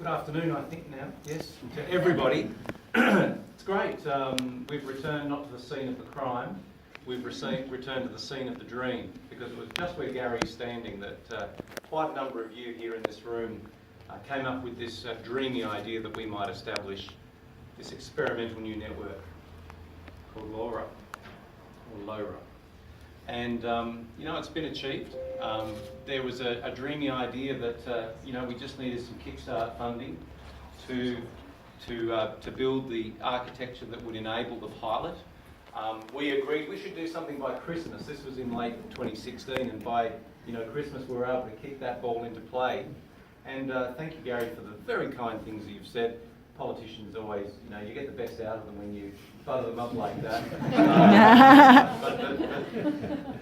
Good afternoon, I think now, yes, to everybody. It's great. We've returned not to the scene of the crime, we've returned to the scene of the dream, because it was just where Gary's standing that quite a number of you here in this room came up with this dreamy idea that we might establish this experimental new network called LoRa, or LoRa. And, you know, it's been achieved. There was a dreamy idea that, you know, we just needed some kickstart funding to build the architecture that would enable the pilot. We agreed we should do something by Christmas. This was in late 2016, and by, you know, Christmas we were able to kick that ball into play. And thank you, Gary, for the very kind things that you've said. Politicians always, you know, you get the best out of them when you butter them up like that.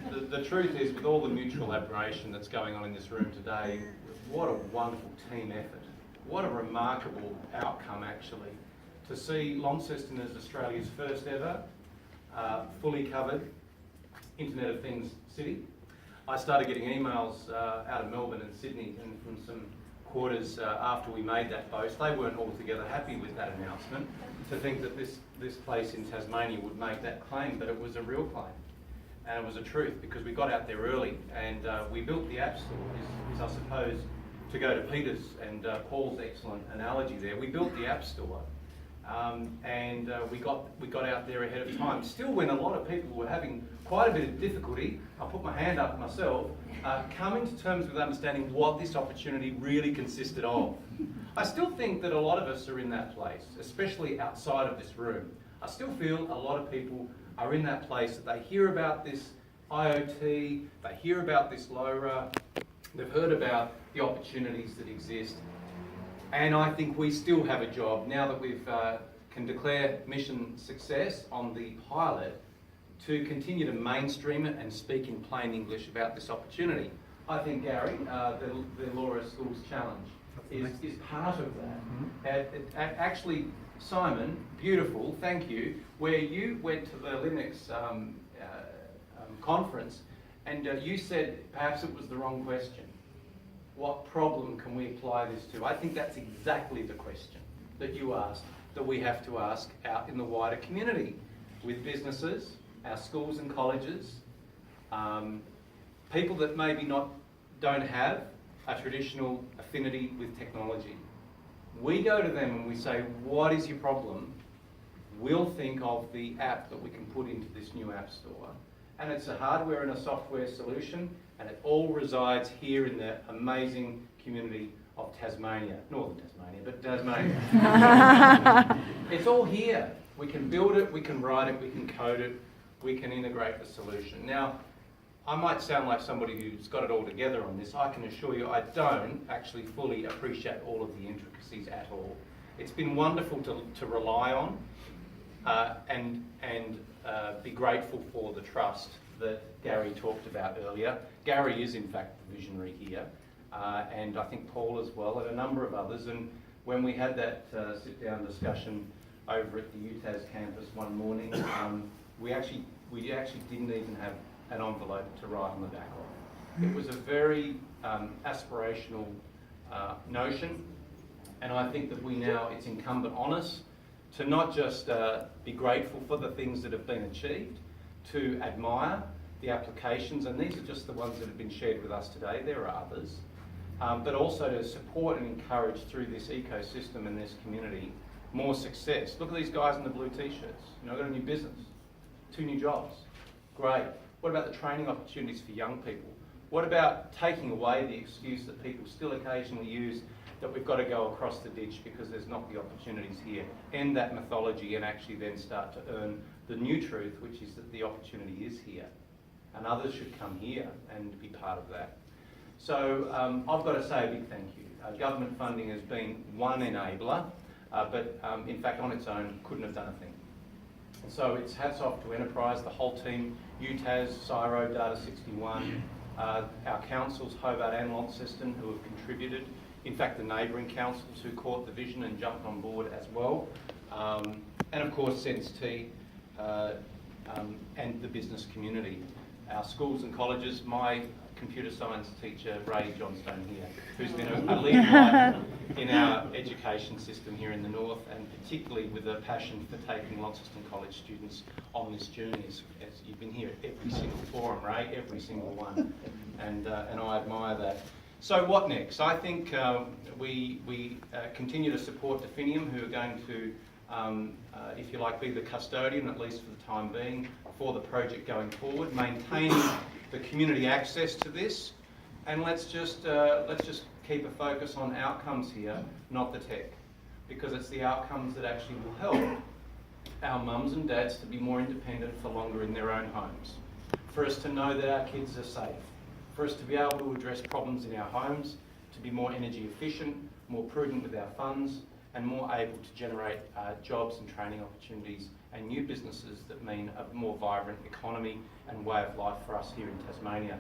But the truth is, with all the mutual admiration that's going on in this room today, what a wonderful team effort. What a remarkable outcome, actually, to see Launceston as Australia's first ever fully covered Internet of Things city. I started getting emails out of Melbourne and Sydney and from some quarters after we made that boast. They weren't altogether happy with that announcement, to think that this place in Tasmania would make that claim, but it was a real claim. And it was a truth, because we got out there early and we built the App Store, is I suppose, to go to Peter's and Paul's excellent analogy there. We built the App Store and we got out there ahead of time. Still, when a lot of people were having quite a bit of difficulty, I put my hand up myself, coming to terms with understanding what this opportunity really consisted of. I still think that a lot of us are in that place, especially outside of this room. I still feel a lot of people are in that place that they hear about this IoT, they hear about this LoRa, they've heard about the opportunities that exist. And I think we still have a job, now that we can declare mission success on the pilot, to continue to mainstream it and speak in plain English about this opportunity. I think, Gary, the LoRa Schools Challenge is part of that. Actually, Simon, beautiful, thank you, where you went to the Linux conference and you said perhaps it was the wrong question. What problem can we apply this to? I think that's exactly the question that you asked, that we have to ask out in the wider community, with businesses, our schools and colleges, people that maybe don't have a traditional affinity with technology. We go to them and we say, what is your problem? We'll think of the app that we can put into this new app store. And it's a hardware and a software solution, and it all resides here in the amazing community of Tasmania. Northern Tasmania, but Tasmania. It's all here. We can build it, we can write it, we can code it, we can integrate the solution. Now, I might sound like somebody who's got it all together on this. I can assure you I don't actually fully appreciate all of the intricacies at all. It's been wonderful to rely on and be grateful for the trust that Gary talked about earlier. Gary is in fact the visionary here, and I think Paul as well, and a number of others. And when we had that sit-down discussion over at the UTAS campus one morning, we actually didn't even have an envelope to write on the back of. It was a very aspirational notion, and I think that it's incumbent on us to not just be grateful for the things that have been achieved, to admire the applications, and these are just the ones that have been shared with us today, there are others, but also to support and encourage through this ecosystem and this community more success. Look at these guys in the blue t-shirts. You know, got a new business, 2 new jobs, great. What about the training opportunities for young people? What about taking away the excuse that people still occasionally use that we've got to go across the ditch because there's not the opportunities here? End that mythology and actually then start to earn the new truth, which is that the opportunity is here. And others should come here and be part of that. So I've got to say a big thank you. Government funding has been one enabler, but in fact on its own couldn't have done a thing. So it's hats off to Enterprise, the whole team, UTAS, CSIRO, Data61, our councils, Hobart and Launceston, who have contributed. In fact, the neighbouring councils who caught the vision and jumped on board as well. And of course, SenseT and the business community. Our schools and colleges, my computer science teacher, Ray Johnstone here, who's been a lead writer in our education system here in the north, and particularly with a passion for taking Launceston College students on this journey. As you've been here at every single forum, Ray, every single one, and I admire that. So what next? I think we continue to support Definium, who are going to, if you like, be the custodian, at least for the time being, for the project going forward, maintaining the community access to this, and let's just keep a focus on outcomes here, not the tech, because it's the outcomes that actually will help our mums and dads to be more independent for longer in their own homes, for us to know that our kids are safe, for us to be able to address problems in our homes, to be more energy efficient, more prudent with our funds, and more able to generate jobs and training opportunities and new businesses that mean a more vibrant economy and way of life for us here in Tasmania.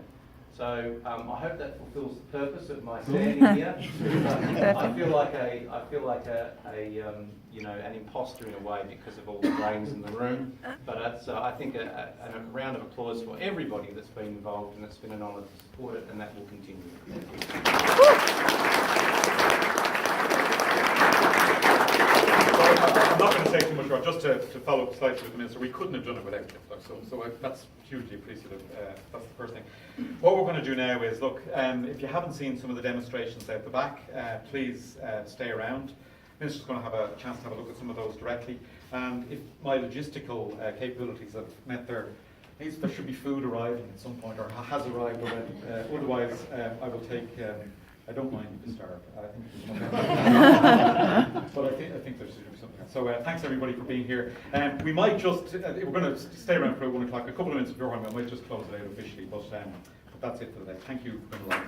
So I hope that fulfills the purpose of my standing here. I feel like an imposter in a way because of all the brains in the room. But that's, I think, a round of applause for everybody that's been involved, and it's been an honour to support it, and that will continue. I'm not going to take too much more. Just to follow up slightly with the Minister, we couldn't have done it without you. So that's hugely appreciative. That's the first thing. What we're going to do now is, look, if you haven't seen some of the demonstrations out the back, please stay around. The Minister's going to have a chance to have a look at some of those directly. And if my logistical capabilities have met their needs, there should be food arriving at some point, or has arrived already. Otherwise, I will take... I don't mind if you starve. But I think there should be something else. So thanks everybody for being here. We might just, we're going to stay around for 1 o'clock, a couple of minutes before I might just close it out officially, but that's it for the day. Thank you for being along.